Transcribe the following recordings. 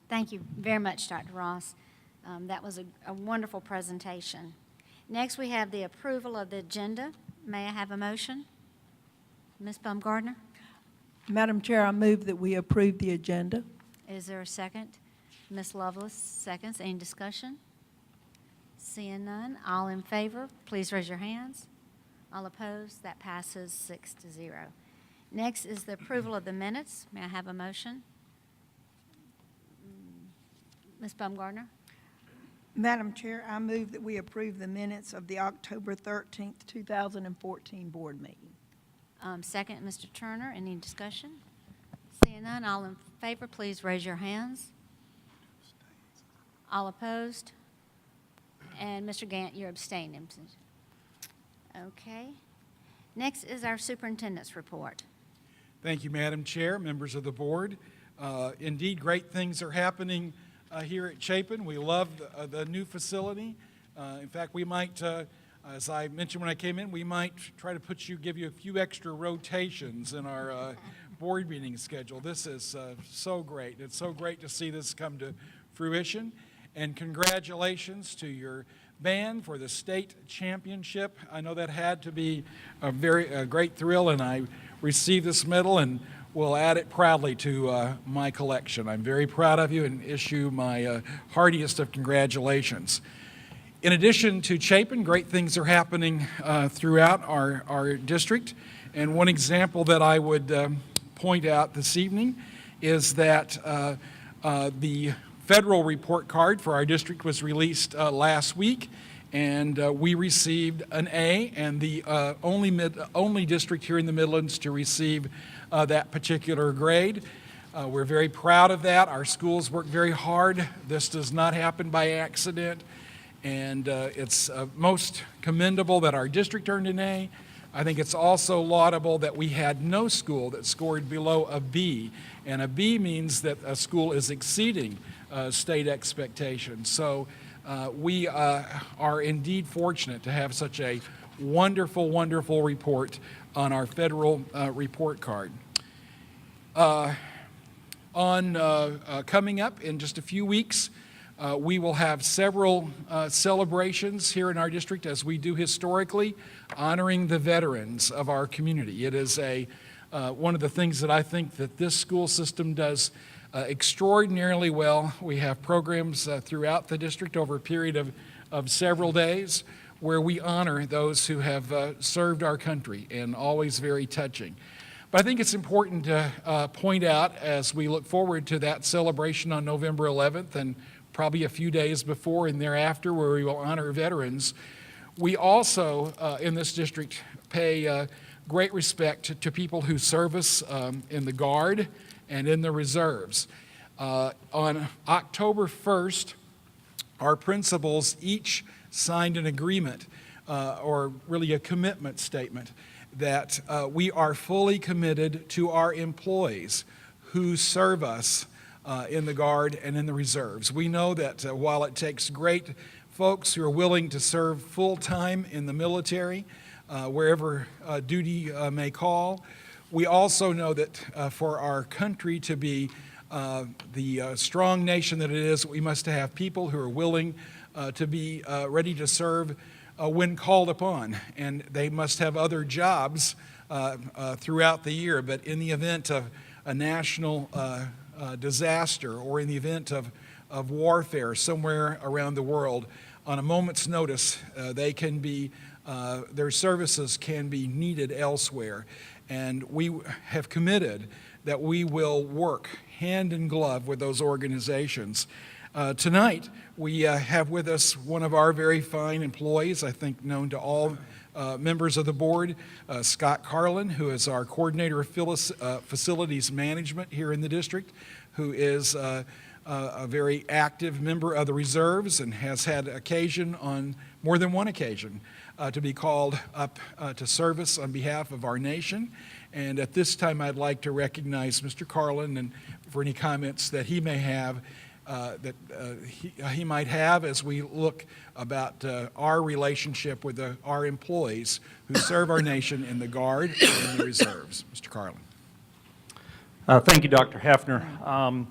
Thank you very much, Dr. Ross. That was a wonderful presentation. Next, we have the approval of the agenda. May I have a motion? Ms. Baumgardner, Madam Chair, I move that we approve the agenda. is there a second? Ms. Lovelace seconds. Any discussion? Seeing none, all in favor, please raise your hands. All opposed, that passes 6-0. Next is the approval of the minutes. May I have a motion? Ms. Baumgardner, Madam Chair, I move that we approve the minutes of the October 13th, 2014 board meeting. second, Mr. Turner. Any discussion? Seeing none, all in favor, please raise your hands. All opposed? And Mr. Gant, you're abstaining. Okay. Next is our superintendent's report. Thank you, Madam Chair, members of the board. Indeed, great things are happening here at Chapin. We love the new facility. In fact, we might, as I mentioned when I came in, we might try to give you a few extra rotations in our board meeting schedule. This is so great. It's so great to see this come to fruition. And congratulations to your band for the state championship. I know that had to be a great thrill, and I received this medal and will add it proudly to my collection. I'm very proud of you and issue my heartiest of congratulations. In addition to Chapin, great things are happening throughout our district. And one example that I would point out this evening is that the federal report card for our district was released last week, and we received an A, and the only district here in the Midlands to receive that particular grade. We're very proud of that. Our schools work very hard. This does not happen by accident, and it's most commendable that our district earned an A. I think it's also laudable that we had no school that scored below a B, and a B means that a school is exceeding state expectations. So we are indeed fortunate to have such a wonderful, wonderful report on our federal report card. Coming up in just a few weeks, we will have several celebrations here in our district, as we do historically, honoring the veterans of our community. It is one of the things that I think that this school system does extraordinarily well. We have programs throughout the district over a period of several days where we honor those who have served our country, and always very touching. But I think it's important to point out, as we look forward to that celebration on November 11th and probably a few days before and thereafter, where we will honor veterans, we also in this district pay great respect to people who serve us in the Guard and in the reserves. On October 1st, our principals each signed an agreement, or really a commitment statement, that we are fully committed to our employees who serve us in the Guard and in the reserves. We know that while it takes great folks who are willing to serve full-time in the military, wherever duty may call, we also know that for our country to be the strong nation that it is, we must have people who are willing to be ready to serve when called upon. And they must have other jobs throughout the year, but in the event of a national disaster, or in the event of warfare somewhere around the world, on a moment's notice, they can be, their services can be needed elsewhere. And we have committed that we will work hand in glove with those organizations. Tonight, we have with us one of our very fine employees, I think known to all members of the board, Scott Carlin, who is our coordinator of facilities management here in the district, who is a very active member of the reserves and has had occasion on more than one occasion to be called up to service on behalf of our nation. And at this time, I'd like to recognize Mr. Carlin and for any comments that he may have, he might have as we look about our relationship with our employees who serve our nation in the Guard and in the reserves. Mr. Carlin. Thank you, Dr. Heffner.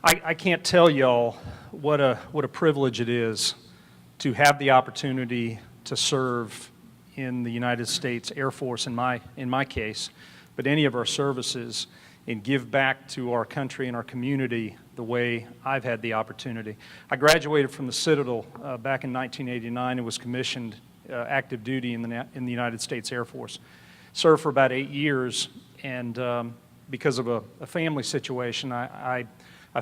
I can't tell y'all what a privilege it is to have the opportunity to serve in the United States Air Force in my case, but any of our services, and give back to our country and our community the way I've had the opportunity. I graduated from the Citadel back in 1989 and was commissioned active duty in the United States Air Force. Served for about 8 years, and because of a family situation, I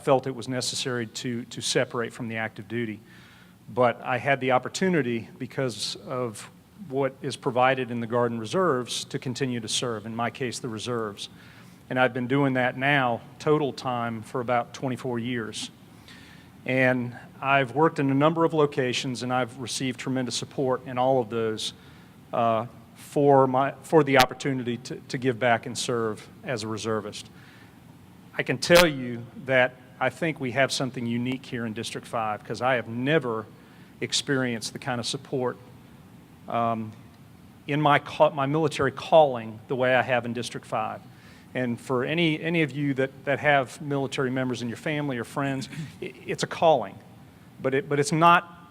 felt it was necessary to separate from the active duty. But I had the opportunity, because of what is provided in the Guard and Reserves, to continue to serve, in my case, the reserves. And I've been doing that now, total time, for about 24 years. And I've worked in a number of locations, and I've received tremendous support in all of those for the opportunity to give back and serve as a reservist. I can tell you that I think we have something unique here in District 5, because I have never experienced the kind of support in my military calling the way I have in District 5. And for any of you that have military members in your family or friends, it's a calling. But it's not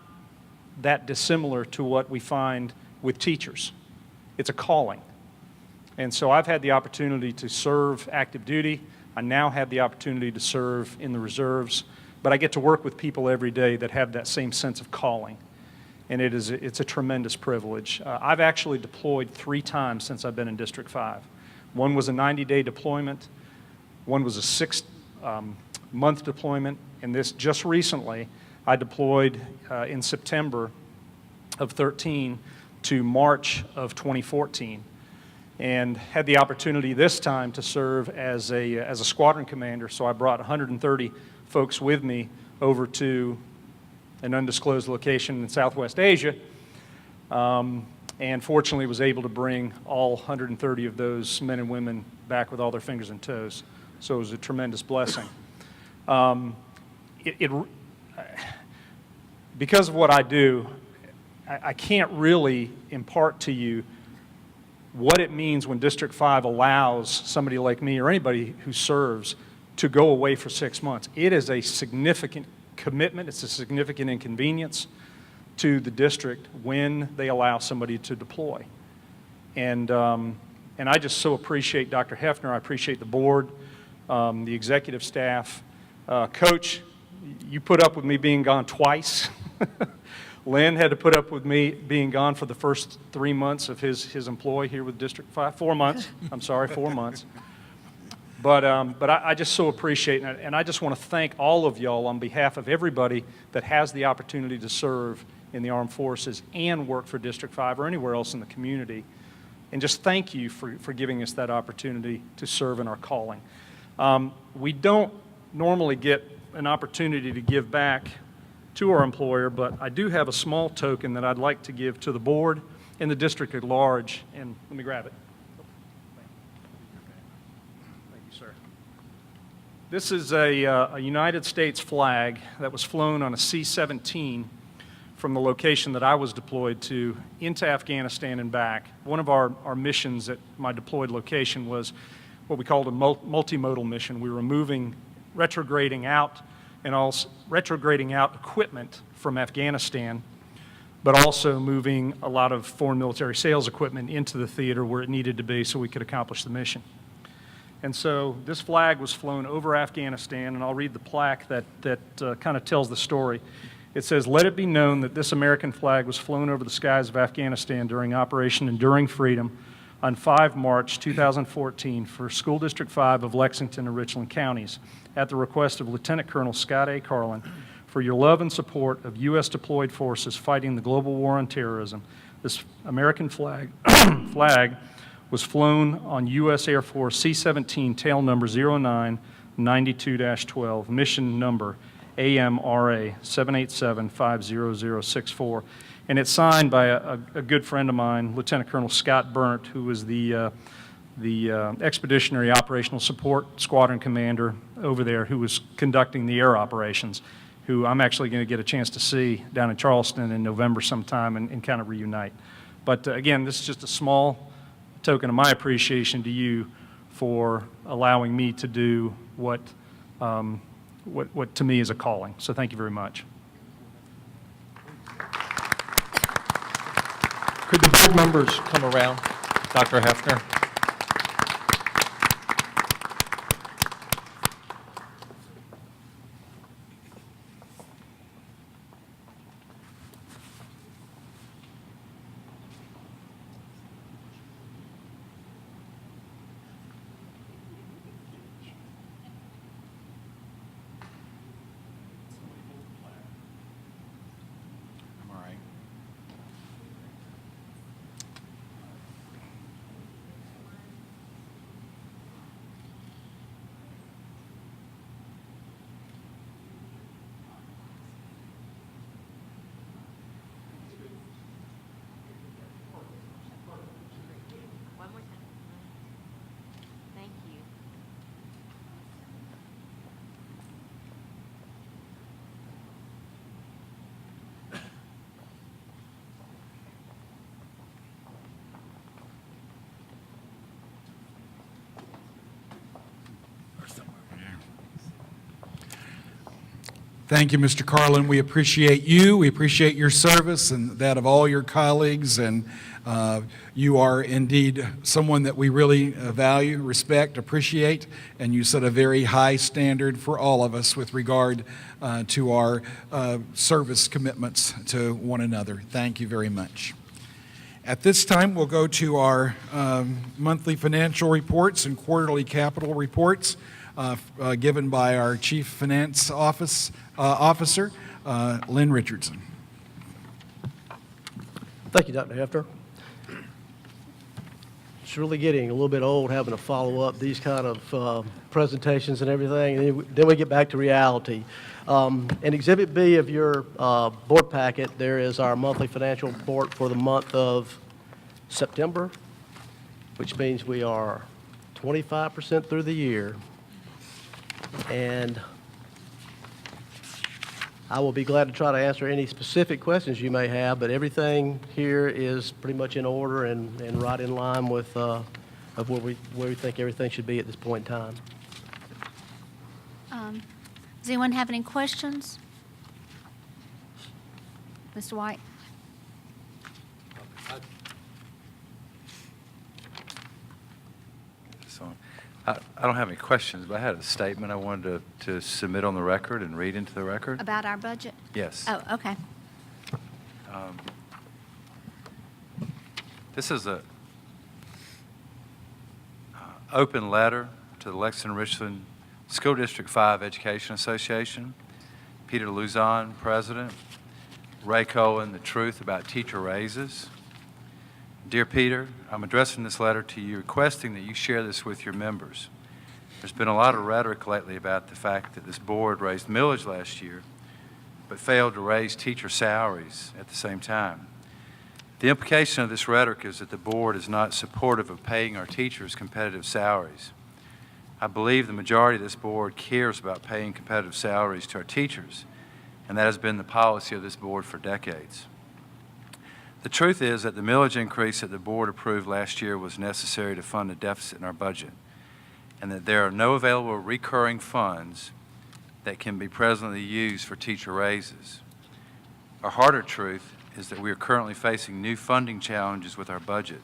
that dissimilar to what we find with teachers. It's a calling. And so I've had the opportunity to serve active duty. I now have the opportunity to serve in the reserves. But I get to work with people every day that have that same sense of calling. And it's a tremendous privilege. I've actually deployed 3 times since I've been in District 5. One was a 90-day deployment, one was a 6-month deployment, and this just recently, I deployed in September of 13 to March of 2014, and had the opportunity this time to serve as a squadron commander. So I brought 130 folks with me over to an undisclosed location in Southwest Asia. And fortunately was able to bring all 130 of those men and women back with all their fingers and toes. So it was a tremendous blessing. Because of what I do, I can't really impart to you what it means when District 5 allows somebody like me or anybody who serves to go away for 6 months. It is a significant commitment. It's a significant inconvenience to the district when they allow somebody to deploy. And I just so appreciate Dr. Hefner. I appreciate the board, the executive staff. Coach, you put up with me being gone twice. Lynn had to put up with me being gone for the first 3 months of his employ here with District 5. 4 months. I'm sorry, 4 months. But I just so appreciate it, and I just want to thank all of y'all on behalf of everybody that has the opportunity to serve in the armed forces and work for District 5 or anywhere else in the community. And just thank you for giving us that opportunity to serve in our calling. We don't normally get an opportunity to give back to our employer, but I do have a small token that I'd like to give to the board and the district at large. And let me grab it. Thank you, sir. This is a United States flag that was flown on a C-17 from the location that I was deployed to into Afghanistan and back. One of our missions at my deployed location was what we called a multimodal mission. We were retrograding out equipment from Afghanistan, but also moving a lot of foreign military sales equipment into the theater where it needed to be so we could accomplish the mission. And so this flag was flown over Afghanistan, and I'll read the plaque that kind of tells the story. It says, "Let it be known that this American flag was flown over the skies of Afghanistan during Operation Enduring Freedom on 5 March 2014 for School District 5 of Lexington and Richland counties at the request of Lieutenant Colonel Scott A. Carlin for your love and support of U.S. deployed forces fighting the global war on terrorism. This American flag was flown on U.S. Air Force C-17 tail number 0992-12, mission number AMRA 787-50064. And it's signed by a good friend of mine, Lieutenant Colonel Scott Burnt, who was the Expeditionary Operational Support Squadron Commander over there, who was conducting the air operations, who I'm actually going to get a chance to see down in Charleston in November sometime and kind of reunite. But again, this is just a small token of my appreciation to you for allowing me to do what what to me is a calling. So thank you very much. Could the board members come around? Dr. Hefner? All right. One more time. Thank you. Thank you, Mr. Carlin. We appreciate you. We appreciate your service and that of all your colleagues. And you are indeed someone that we really value, respect, appreciate. And you set a very high standard for all of us with regard to our service commitments to one another. Thank you very much. At this time, we'll go to our monthly financial reports and quarterly capital reports given by our Chief Finance Officer, Lynn Richardson. Thank you, Dr. Hefner. It's really getting a little bit old having to follow up these kind of presentations and everything, and then we get back to reality. In Exhibit B of your board packet, there is our monthly financial report for the month of September, which means we are 25% through the year. And I will be glad to try to answer any specific questions you may have, but everything here is pretty much in order and right in line with of where we think everything should be at this point in time. Does anyone have any questions? Mr. White? So, I don't have any questions, but I had a statement I wanted to submit on the record and read into the record. About our budget? Yes. Oh, okay. This is a open letter to the Lexington Richland School District 5 Education Association. Peter Luzon, President. Ray Cohen, the truth about teacher raises. Dear Peter, I'm addressing this letter to you requesting that you share this with your members. There's been a lot of rhetoric lately about the fact that this board raised millage last year, but failed to raise teacher salaries at the same time. The implication of this rhetoric is that the board is not supportive of paying our teachers competitive salaries. I believe the majority of this board cares about paying competitive salaries to our teachers, and that has been the policy of this board for decades. The truth is that the millage increase that the board approved last year was necessary to fund a deficit in our budget, and that there are no available recurring funds that can be presently used for teacher raises. A harder truth is that we are currently facing new funding challenges with our budget,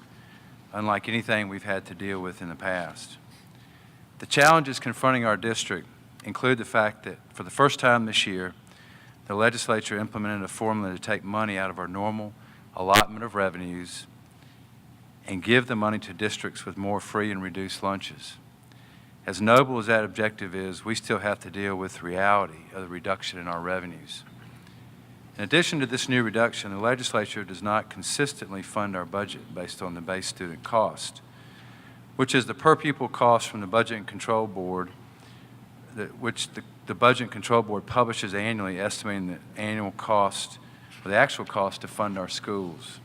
unlike anything we've had to deal with in the past. The challenges confronting our district include the fact that for the first time this year, the legislature implemented a formula to take money out of our normal allotment of revenues and give the money to districts with more free and reduced lunches. As noble as that objective is, we still have to deal with the reality of the reduction in our revenues. In addition to this new reduction, the legislature does not consistently fund our budget based on the base student cost, which is the per pupil cost from the Budget and Control Board, which the Budget and Control Board publishes annually, estimating the annual cost or the actual cost to fund our schools.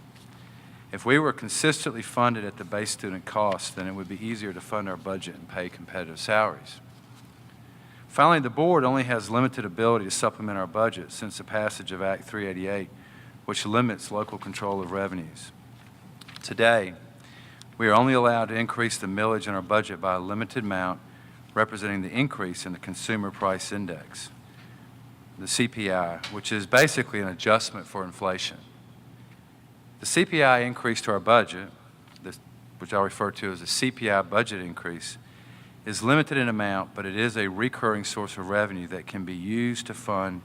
If we were consistently funded at the base student cost, then it would be easier to fund our budget and pay competitive salaries. Finally, the board only has limited ability to supplement our budget since the passage of Act 388, which limits local control of revenues. Today, we are only allowed to increase the millage in our budget by a limited amount representing the increase in the Consumer Price Index, the CPI, which is basically an adjustment for inflation. The CPI increase to our budget, which I'll refer to as a CPI budget increase, is limited in amount, but it is a recurring source of revenue that can be used to fund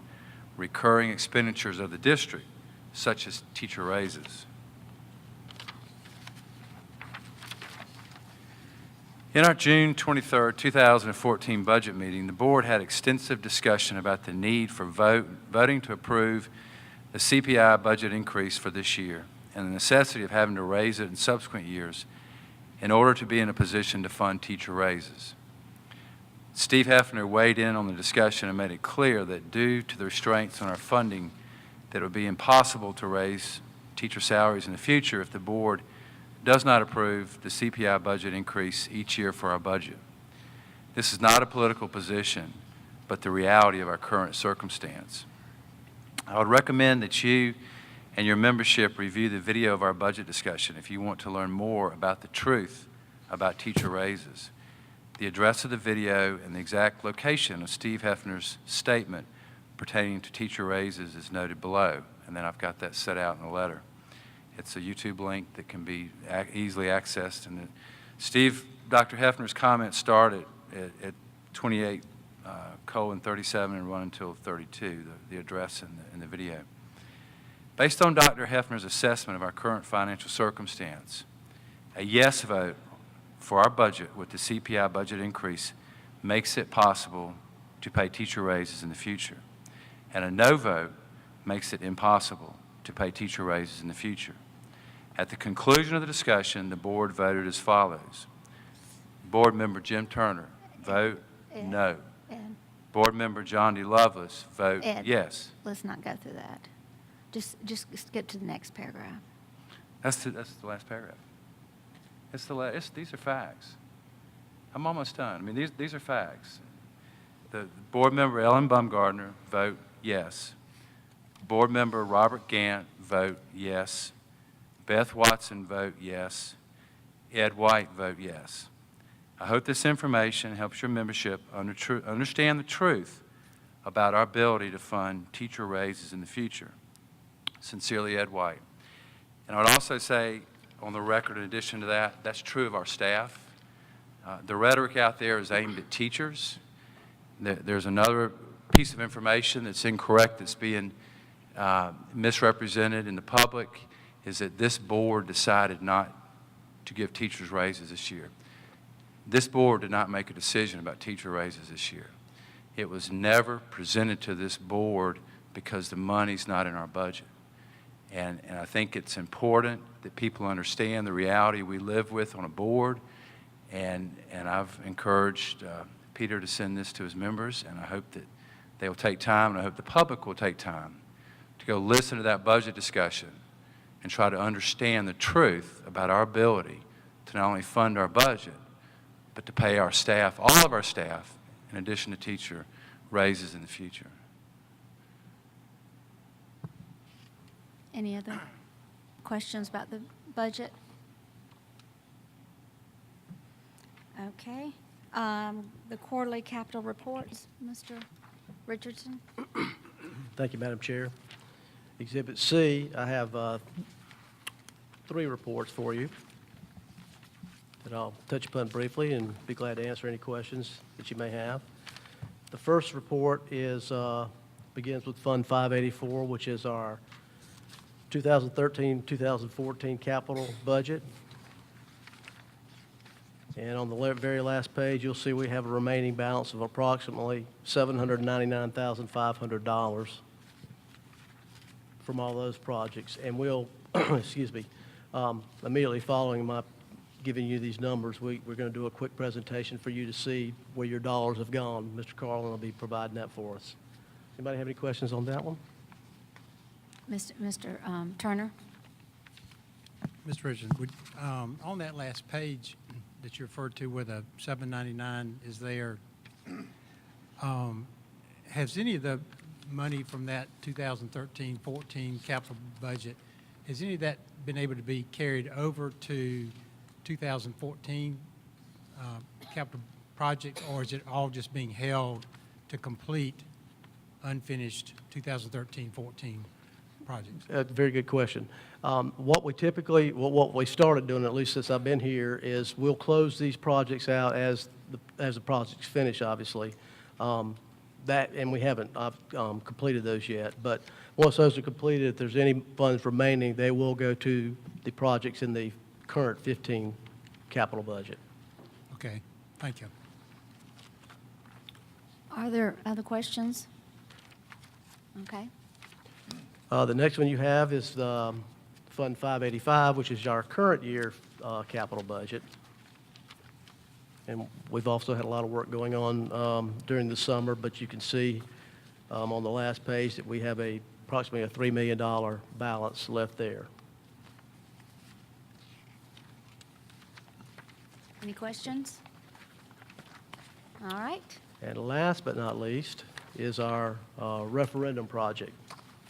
recurring expenditures of the district, such as teacher raises. In our June 23, 2014 budget meeting, the board had extensive discussion about the need for voting to approve the CPI budget increase for this year and the necessity of having to raise it in subsequent years in order to be in a position to fund teacher raises. Steve Hefner weighed in on the discussion and made it clear that due to the restraints on our funding, that it would be impossible to raise teacher salaries in the future if the board does not approve the CPI budget increase each year for our budget. This is not a political position, but the reality of our current circumstance. I would recommend that you and your membership review the video of our budget discussion if you want to learn more about the truth about teacher raises. The address of the video and the exact location of Steve Hefner's statement pertaining to teacher raises is noted below, and then I've got that set out in the letter. It's a YouTube link that can be easily accessed. And Dr. Hefner's comments start at 28:37 and run until 32, the address in the video. Based on Dr. Hefner's assessment of our current financial circumstance, a yes vote for our budget with the CPI budget increase makes it possible to pay teacher raises in the future, and a no vote makes it impossible to pay teacher raises in the future. At the conclusion of the discussion, the board voted as follows. Board Member Jim Turner, vote no. Ed, Board Member John D. Lovelace, vote Ed. yes. let's not go through that. Just skip to the next paragraph. That's the last paragraph. These are facts. I'm almost done. I mean, these are facts. The Board Member Ellen Bumgardner, vote yes. Board Member Robert Gant, vote yes. Beth Watson, vote yes. Ed White, vote yes. I hope this information helps your membership understand the truth about our ability to fund teacher raises in the future. Sincerely, Ed White. And I would also say, on the record, in addition to that, that's true of our staff. The rhetoric out there is aimed at teachers. There's another piece of information that's incorrect that's being misrepresented in the public, is that this board decided not to give teachers raises this year. This board did not make a decision about teacher raises this year. It was never presented to this board because the money's not in our budget. And I think it's important that people understand the reality we live with on a board. And I've encouraged Peter to send this to his members, and I hope that they will take time, and I hope the public will take time to go listen to that budget discussion and try to understand the truth about our ability to not only fund our budget, but to pay our staff, all of our staff, in addition to teacher raises in the future. Any other questions about the budget? Okay. The quarterly capital reports, Mr. Richardson? Thank you, Madam Chair. Exhibit C, I have 3 reports for you that I'll touch upon briefly and be glad to answer any questions that you may have. The first report is begins with Fund 584, which is our 2013-2014 capital budget. And on the very last page, you'll see we have a remaining balance of approximately $799,500 from all those projects. And we'll, excuse me, immediately following my giving you these numbers, we're going to do a quick presentation for you to see where your dollars have gone. Mr. Carlin will be providing that for us. Anybody have any questions on that one? Mr. Turner? Mr. Richardson, on that last page that you referred to where the $799 is there, has any of the money from that 2013-14 capital budget, has any of that been able to be carried over to 2014 capital project, or is it all just being held to complete unfinished 2013-14 projects? Very good question. What we typically, what we started doing, at least since I've been here, is we'll close these projects out as the projects finish, obviously. And we haven't completed those yet. But once those are completed, if there's any funds remaining, they will go to the projects in the current 15 capital budget. Okay, thank you. Are there other questions? Okay. The next one you have is Fund 585, which is our current year capital budget. And we've also had a lot of work going on during the summer, but you can see on the last page that we have approximately a $3 million balance left there. Any questions? All right. And last but not least is our referendum project.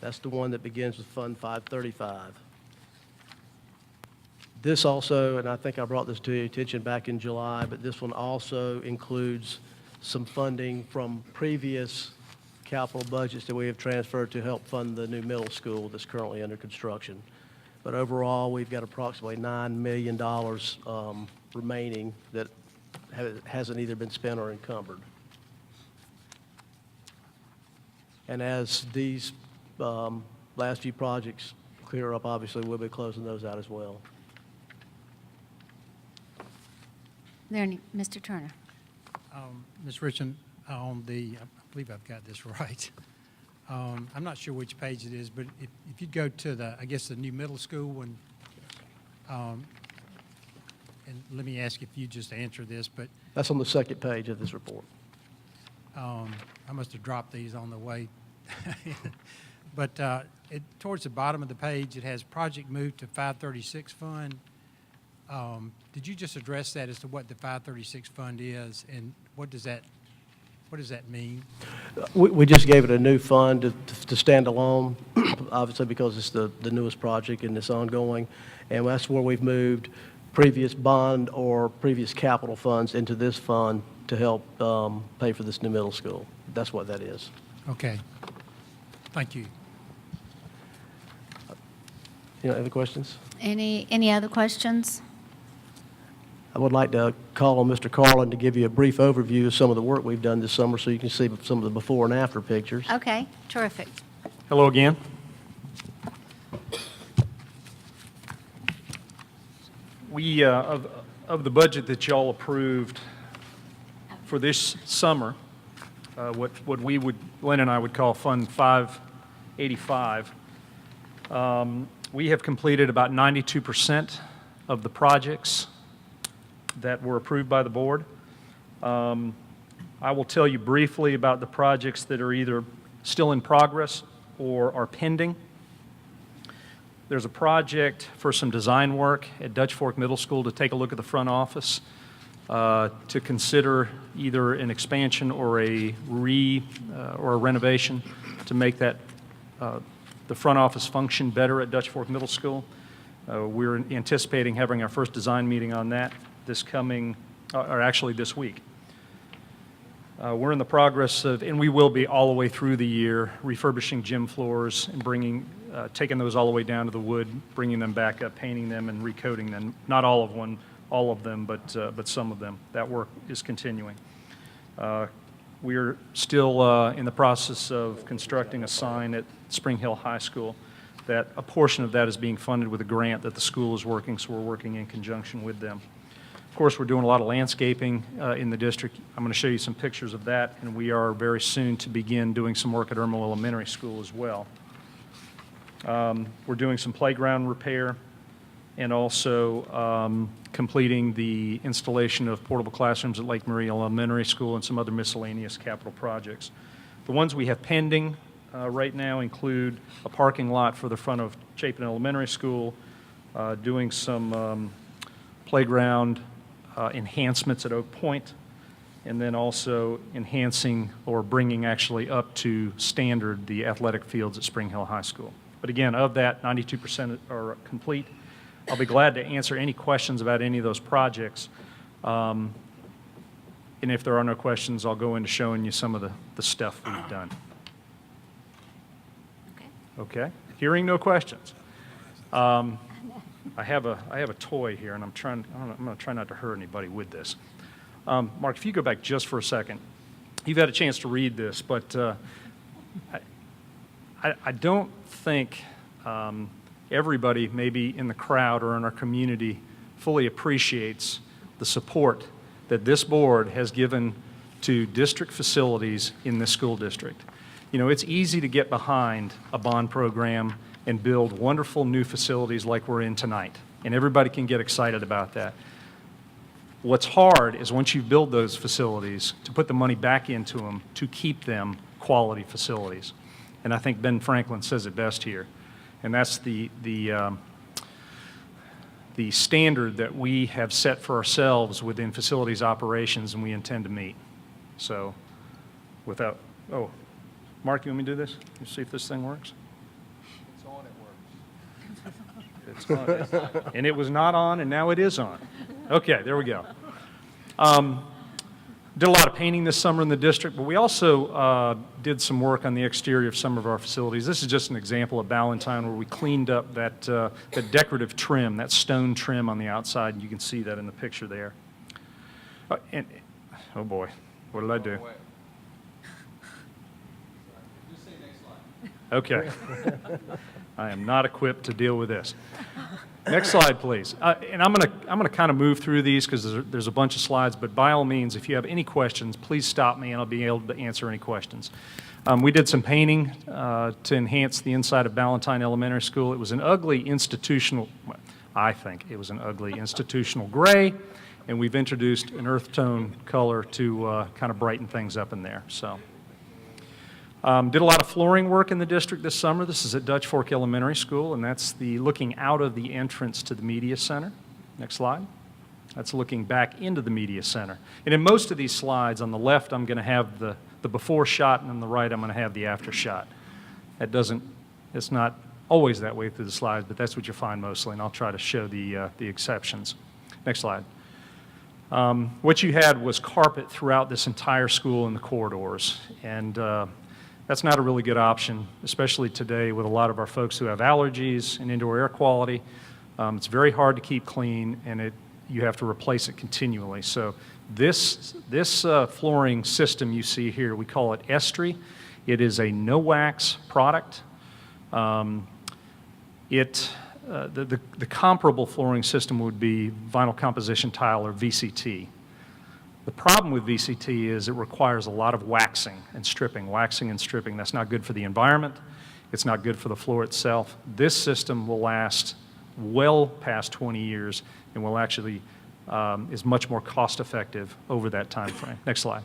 That's the one that begins with Fund 535. This also, and I think I brought this to your attention back in July, but this one also includes some funding from previous capital budgets that we have transferred to help fund the new middle school that's currently under construction. But overall, we've got approximately $9 million remaining that hasn't either been spent or encumbered. And as these last few projects clear up, obviously, we'll be closing those out as well. Mr. Turner. Ms. Richardson, I believe I've got this right. I'm not sure which page it is, but if you'd go to the new middle school one, and let me ask if you just answer this, but That's on the second page of this report. I must have dropped these on the way. But towards the bottom of the page, it has project moved to 536 fund. Did you just address that as to what the 536 fund is, and what does that mean? We just gave it a new fund to stand alone, obviously because it's the newest project and it's ongoing. And that's where we've moved previous bond or previous capital funds into this fund to help pay for this new middle school. That's what that is. Okay. Thank you. Any other questions? Any other questions? I would like to call on Mr. Carlin to give you a brief overview of some of the work we've done this summer so you can see some of the before and after pictures. Okay, terrific. Hello again. We, of the budget that y'all approved for this summer, what we would, Lynn and I would call Fund 585, we have completed about 92% of the projects that were approved by the board. I will tell you briefly about the projects that are either still in progress or are pending. There's a project for some design work at Dutch Fork Middle School to take a look at the front office, to consider either an expansion or a renovation to make that the front office function better at Dutch Fork Middle School. We're anticipating having our first design meeting on that this week. We're in the progress of, and we will be all the way through the year, refurbishing gym floors and taking those all the way down to the wood, bringing them back up, painting them, and recoating them. Not all of them, but some of them. That work is continuing. We're still in the process of constructing a sign at Spring Hill High School. That a portion of that is being funded with a grant that the school is working, so we're working in conjunction with them. Of course, we're doing a lot of landscaping in the district. I'm going to show you some pictures of that, and we are very soon to begin doing some work at Irmo Elementary School as well. We're doing some playground repair and also completing the installation of portable classrooms at Lake Murray Elementary School and some other miscellaneous capital projects. The ones we have pending right now include a parking lot for the front of Chapin Elementary School, doing some playground enhancements at Oak Point, and then also enhancing or bringing actually up to standard the athletic fields at Spring Hill High School. But again, of that, 92% are complete. I'll be glad to answer any questions about any of those projects. If And if there are no questions, I'll go into showing you some of the stuff we've done. Okay. Okay? Hearing no questions. I have a toy here, and I'm going to try not to hurt anybody with this. Mark, if you go back just for a second. You've had a chance to read this, but I don't think everybody maybe in the crowd or in our community fully appreciates the support that this board has given to district facilities in this school district. You know, it's easy to get behind a bond program and build wonderful new facilities like we're in tonight, and everybody can get excited about that. What's hard is once you build those facilities, to put the money back into them to keep them quality facilities. And I think Ben Franklin says it best here. And that's the standard that we have set for ourselves within facilities operations, and we intend to meet. So without, oh, Mark, you want me to do this? You see if this thing works? It's on, it works. It's on. And it was not on, and now it is on. Okay, there we go. Did a lot of painting this summer in the district, but we also did some work on the exterior of some of our facilities. This is just an example of Ballantine where we cleaned up that decorative trim, that stone trim on the outside, and you can see that in the picture there. And oh boy, what did I do? Just say next slide. Okay. I am not equipped to deal with this. Next slide, please. And I'm gonna kind of move through these because there's a bunch of slides, but by all means, if you have any questions, please stop me and I'll be able to answer any questions. We did some painting to enhance the inside of Ballantine Elementary School. It was an ugly institutional, I think it was an ugly institutional gray, and we've introduced an earth tone color to kind of brighten things up in there. So. Did a lot of flooring work in the district this summer. This is at Dutch Fork Elementary School, and that's the looking out of the entrance to the media center. Next slide. That's looking back into the media center. And in most of these slides, on the left, I'm going to have the before shot, and on the right, I'm going to have the after shot. It's not always that way through the slides, but that's what you find mostly, and I'll try to show the exceptions. Next slide. What you had was carpet throughout this entire school in the corridors, and that's not a really good option, especially today with a lot of our folks who have allergies and indoor air quality. It's very hard to keep clean, and you have to replace it continually. So this flooring system you see here, we call it Estri. It is a no-wax product. The comparable flooring system would be vinyl composition tile or VCT. The problem with VCT is it requires a lot of waxing and stripping. That's not good for the environment. It's not good for the floor itself. This system will last well past 20 years and will actually is much more cost effective over that time frame. Next slide.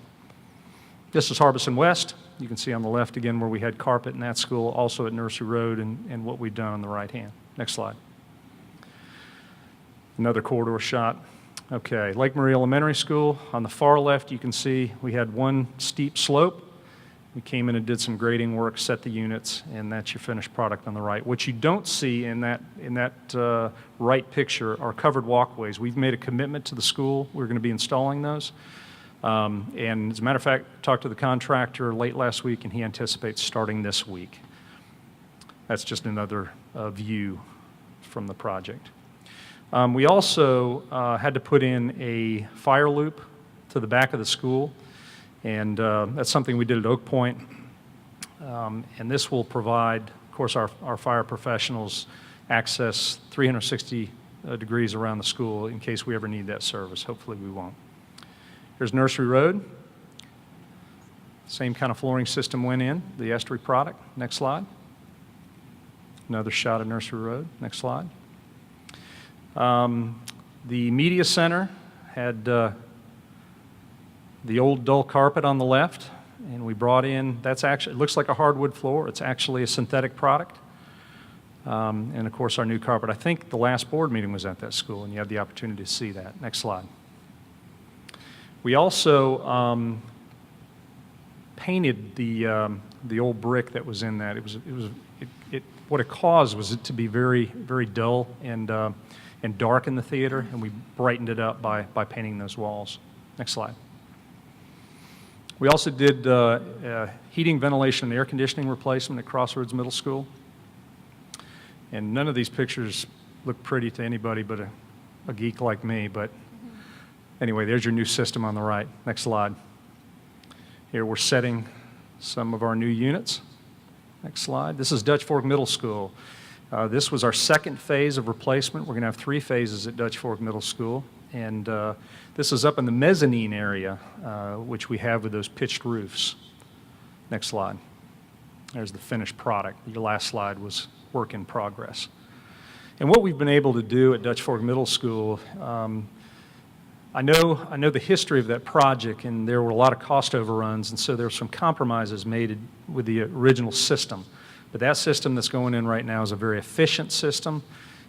This is Harbison West. You can see on the left again where we had carpet in that school, also at Nursery Road, and what we've done on the right hand. Next slide. Another corridor shot. Okay, Lake Marie Elementary School. On the far left, you can see we had one steep slope. We came in and did some grading work, set the units, and that's your finished product on the right. What you don't see in that right picture are covered walkways. We've made a commitment to the school. We're going to be installing those. And as a matter of fact, talked to the contractor late last week, and he anticipates starting this week. That's just another view from the project. We also had to put in a fire loop to the back of the school, and that's something we did at Oak Point. And this will provide, of course, our fire professionals access 360 degrees around the school in case we ever need that service. Hopefully we won't. Here's Nursery Road. Same kind of flooring system went in, the Estri product. Next slide. Another shot of Nursery Road. Next slide. The media center had the old dull carpet on the left, and we brought in, it looks like a hardwood floor. It's actually a synthetic product. And of course, our new carpet. I think the last board meeting was at that school, and you had the opportunity to see that. Next slide. We also painted the old brick that was in that. What it caused was it to be very, very dull and dark in the theater, and we brightened it up by painting those walls. Next slide. We also did heating, ventilation, and air conditioning replacement at Crossroads Middle School. And none of these pictures look pretty to anybody but a geek like me. But anyway, there's your new system on the right. Next slide. Here we're setting some of our new units. Next slide. This is Dutch Fork Middle School. This was our second phase of replacement. We're going to have 3 phases at Dutch Fork Middle School. And this is up in the mezzanine area, which we have with those pitched roofs. Next slide. There's the finished product. Your last slide was work in progress. And what we've been able to do at Dutch Fork Middle School, I know the history of that project, and there were a lot of cost overruns, and so there were some compromises made with the original system. But that system that's going in right now is a very efficient system.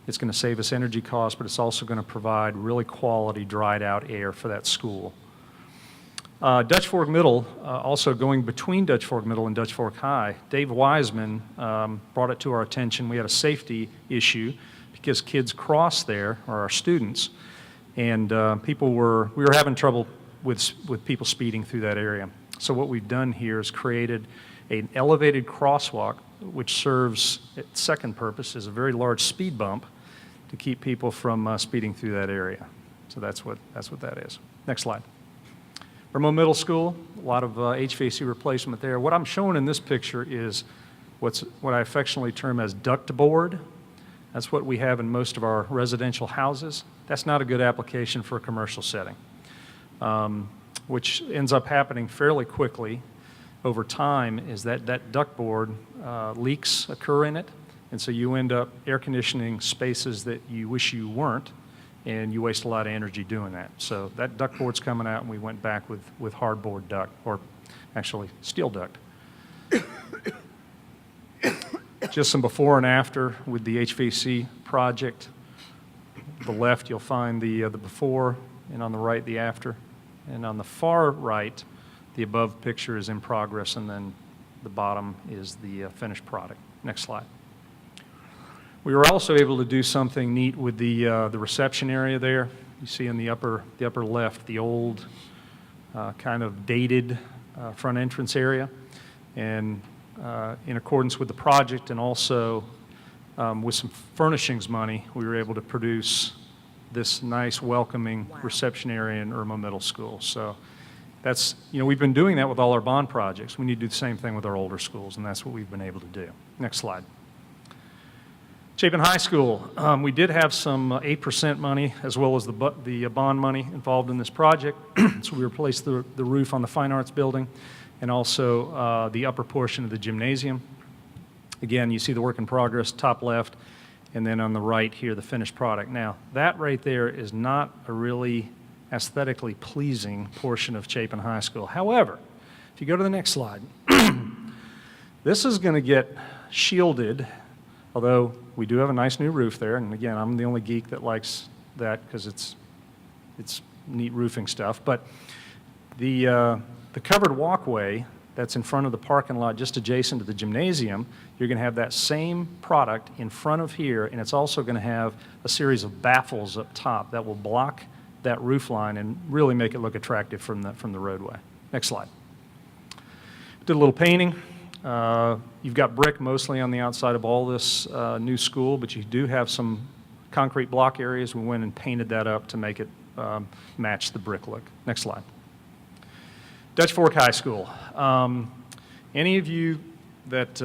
It's going to save us energy costs, but it's also going to provide really quality dried out air for that school. Dutch Fork Middle, also going between Dutch Fork Middle and Dutch Fork High, Dave Wiseman brought it to our attention. We had a safety issue because kids cross there, or our students, and we were having trouble with people speeding through that area. So what we've done here is created an elevated crosswalk, which serves its second purpose as a very large speed bump to keep people from speeding through that area. So that's what that is. Next slide. Remote Middle School, a lot of HVAC replacement there. What I'm showing in this picture is what I affectionately term as duct board. That's what we have in most of our residential houses. That's not a good application for a commercial setting, which ends up happening fairly quickly over time is that duct board leaks occur in it, and so you end up air conditioning spaces that you wish you weren't, and you waste a lot of energy doing that. So that duct board's coming out, and we went back with hardboard duct, or actually steel duct. Just some before and after with the HVAC project. The left, you'll find the before, and on the right, the after. And on the far right, the above picture is in progress, and then the bottom is the finished product. Next slide. We were also able to do something neat with the reception area there. You see in the upper left, the old kind of dated front entrance area. And in accordance with the project and also with some furnishings money, we were able to produce this nice, welcoming reception area in Irma Middle School. So that's, we've been doing that with all our bond projects. We need to do the same thing with our older schools, and that's what we've been able to do. Next slide. Chapin High School, we did have some 8% money as well as the bond money involved in this project. So we replaced the roof on the Fine Arts building and also the upper portion of the gymnasium. Again, you see the work in progress, top left, and then on the right here, the finished product. Now, that right there is not a really aesthetically pleasing portion of Chapin High School. However, if you go to the next slide, this is going to get shielded, although we do have a nice new roof there. And again, I'm the only geek that likes that because it's neat roofing stuff. But the covered walkway that's in front of the parking lot just adjacent to the gymnasium, you're going to have that same product in front of here, and it's also going to have a series of baffles up top that will block that roof line and really make it look attractive from the roadway. Next slide. Did a little painting. You've got brick mostly on the outside of all this new school, but you do have some concrete block areas. We went and painted that up to make it match the brick look. Next slide. Dutch Fork High School. Any of you that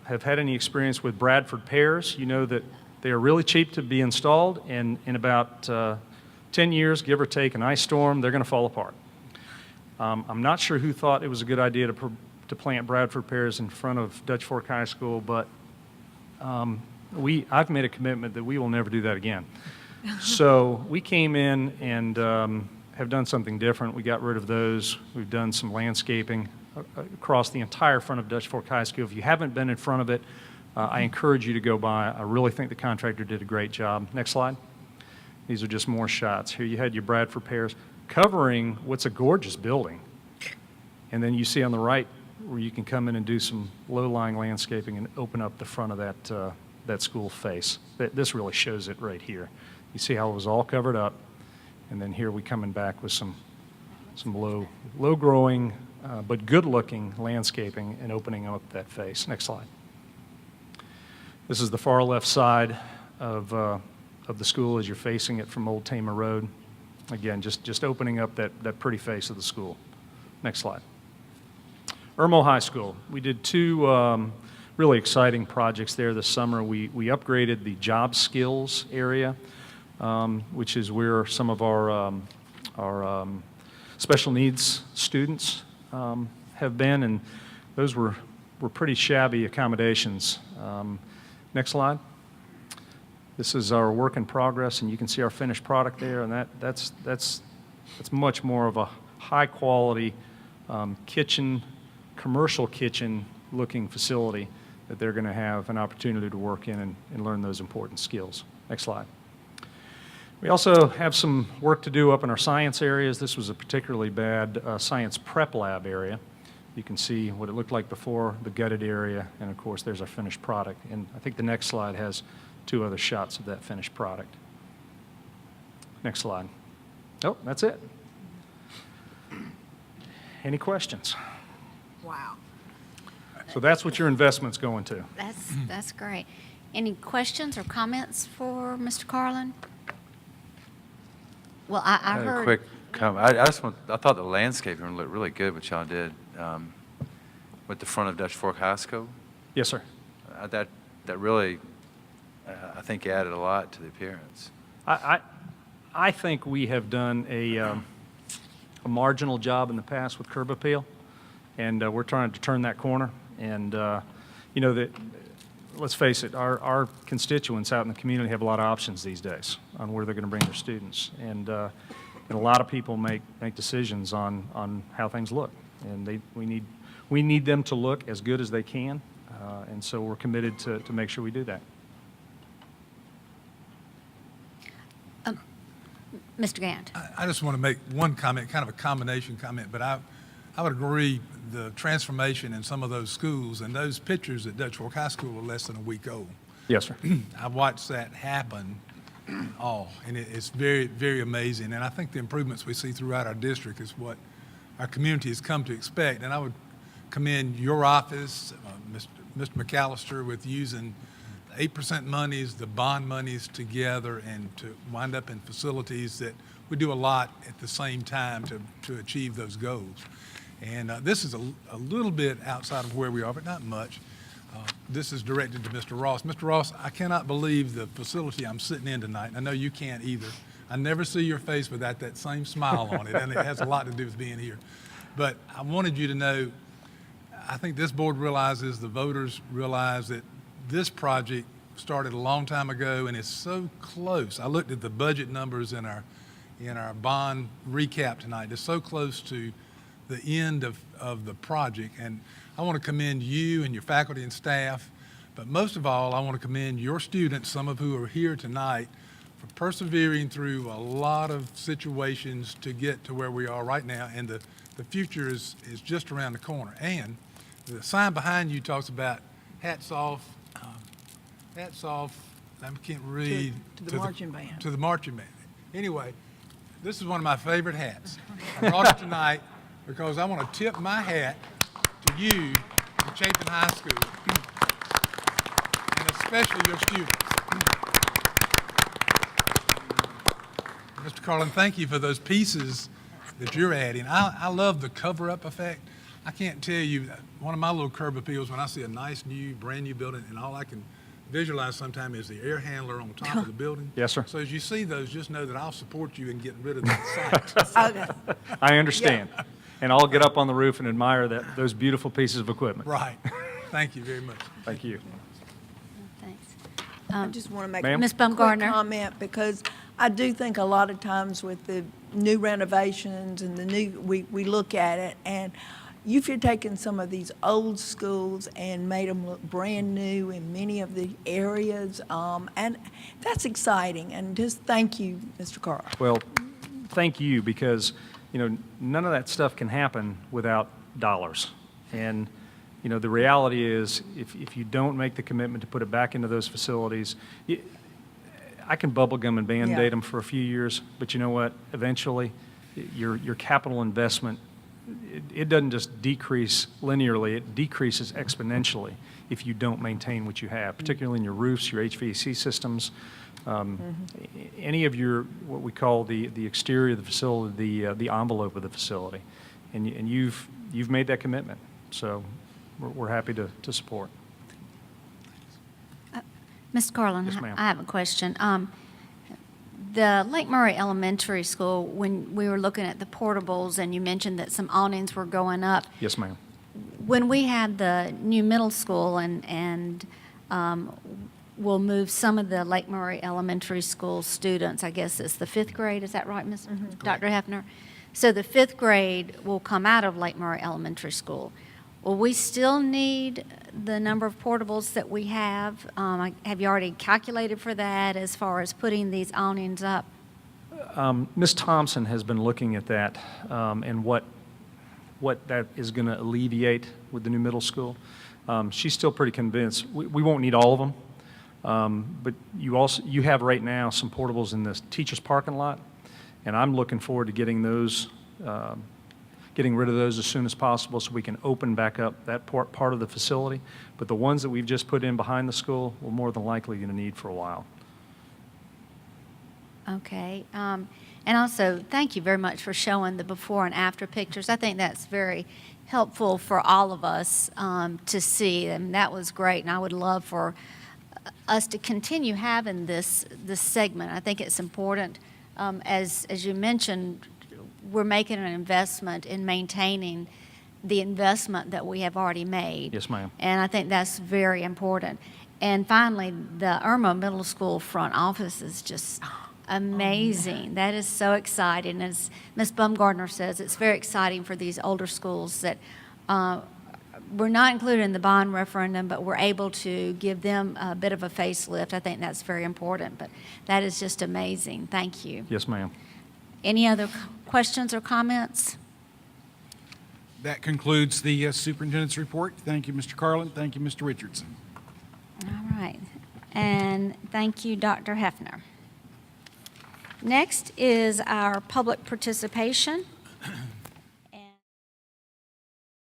have had any experience with Bradford pears, you know that they are really cheap to be installed, and in about 10 years, give or take, an ice storm, they're going to fall apart. I'm not sure who thought it was a good idea to plant Bradford pears in front of Dutch Fork High School, but I've made a commitment that we will never do that again. So we came in and have done something different. We got rid of those. We've done some landscaping across the entire front of Dutch Fork High School. If you haven't been in front of it, I encourage you to go by. I really think the contractor did a great job. Next slide. These are just more shots. Here you had your Bradford pears covering what's a gorgeous building. And then you see on the right where you can come in and do some low-lying landscaping and open up the front of that school face. This really shows it right here. You see how it was all covered up, and then here we coming back with some low-growing but good-looking landscaping and opening up that face. Next slide. This is the far left side of the school as you're facing it from Old Tamer Road. Again, just opening up that pretty face of the school. Next slide. Irmo High School. We did two really exciting projects there this summer. We upgraded the job skills area, which is where some of our special needs students have been, and those were pretty shabby accommodations. Next slide. This is our work in progress, and you can see our finished product there, and that's much more of a high-quality kitchen, commercial kitchen-looking facility that they're going to have an opportunity to work in and learn those important skills. Next slide. We also have some work to do up in our science areas. This was a particularly bad science prep lab area. You can see what it looked like before, the gutted area, and of course there's our finished product. And I think the next slide has two other shots of that finished product. Next slide. Oh, that's it. Any questions? Wow. So that's what your investment's going to. That's great. Any questions or comments for Mr. Carlin? Well, I had a heard. quick comment. I thought the landscaping looked really good, what y'all did with the front of Dutch Fork High School. Yes, sir. That really, I think, added a lot to the appearance. I think we have done a marginal job in the past with curb appeal, and we're trying to turn that corner. And let's face it, our constituents out in the community have a lot of options these days on where they're going to bring their students, and a lot of people make decisions on how things look, and we need them to look as good as they can, and so we're committed to make sure we do that. Mr. Gant. I just want to make one comment, kind of a combination comment, but I would agree the transformation in some of those schools, and those pictures at Dutch Fork High School are less than a week old. Yes, sir. I watched that happen, and it's very, very amazing. And I think the improvements we see throughout our district is what our community has come to expect. And I would commend your office, Mr. McAllister, with using 8% monies, the bond monies together, and to wind up in facilities that we do a lot at the same time to achieve those goals. And this is a little bit outside of where we are, but not much. This is directed to Mr. Ross. Mr. Ross, I cannot believe the facility I'm sitting in tonight. I know you can't either. I never see your face without that same smile on it, and it has a lot to do with being here. But I wanted you to know, I think this board realizes, the voters realize that this project started a long time ago and is so close. I looked at the budget numbers in our bond recap tonight. It's so close to the end of the project, and I want to commend you and your faculty and staff, but most of all, I want to commend your students, some of who are here tonight, for persevering through a lot of situations to get to where we are right now, and the future is just around the corner. And the sign behind you talks about hats off, I can't read. To the marching band. To the marching band. Anyway, this is one of my favorite hats. I brought it tonight because I want to tip my hat to you at Chapin High School, and especially your students. Mr. Carlin, thank you for those pieces that you're adding. I love the cover-up effect. I can't tell you, one of my little curb appeals when I see a nice new, brand new building, and all I can visualize sometime is the air handler on top of the building. Yes, sir. So as you see those, just know that I'll support you in getting rid of that site. Okay. I understand. And I'll get up on the roof and admire those beautiful pieces of equipment. Right. Thank you very much. Thank you. Thanks. I just want to make Ma'am? a Ms. quick Baumgartner. comment, because I do think a lot of times with the new renovations and we look at it, and if you're taking some of these old schools and made them look brand new in many of the areas, and that's exciting. And just thank you, Mr. Carl. Well, thank you, because, none of that stuff can happen without dollars. And, the reality is, if you don't make the commitment to put it back into those facilities, I can bubble gum and Band-Aid them for a few years, but you know what? Eventually, your capital investment it doesn't just decrease linearly, it decreases exponentially if you don't maintain what you have, particularly in your roofs, your HVAC systems, any of your, what we call the exterior of the facility, the envelope of the facility. And you've made that commitment, so we're happy to support. Ms. Carlin, Yes, ma'am. I have a question. The Lake Murray Elementary School, when we were looking at the portables and you mentioned that some awnings were going up, Yes, ma'am. when we have the new middle school and we'll move some of the Lake Murray Elementary School students, I guess it's the fifth grade, is that right, Dr. Hefner? So the fifth grade will come out of Lake Murray Elementary School. Will we still need the number of portables that we have? Have you already calculated for that as far as putting these awnings up? Ms. Thompson has been looking at that and what that is going to alleviate with the new middle school. She's still pretty convinced. We won't need all of them, but you have right now some portables in the teacher's parking lot, and I'm looking forward to getting those, getting rid of those as soon as possible so we can open back up that part of the facility. But the ones that we've just put in behind the school, we're more than likely going to need for a while. Okay. And also, thank you very much for showing the before and after pictures. I think that's very helpful for all of us to see, and that was great. And I would love for us to continue having this segment. I think it's important. As you mentioned, we're making an investment in maintaining the investment that we have already made. Yes, ma'am. And I think that's very important. And finally, the Irma Middle School front office is just amazing. That is so exciting. As Ms. Bumgardner says, it's very exciting for these older schools that we're not included in the bond referendum, but we're able to give them a bit of a facelift. I think that's very important, but that is just amazing. Thank you. Yes, ma'am. Any other questions or comments? That concludes the superintendent's report. Thank you, Mr. Carlin. Thank you, Mr. Richardson. All right. And thank you, Dr. Hefner. Next is our public participation.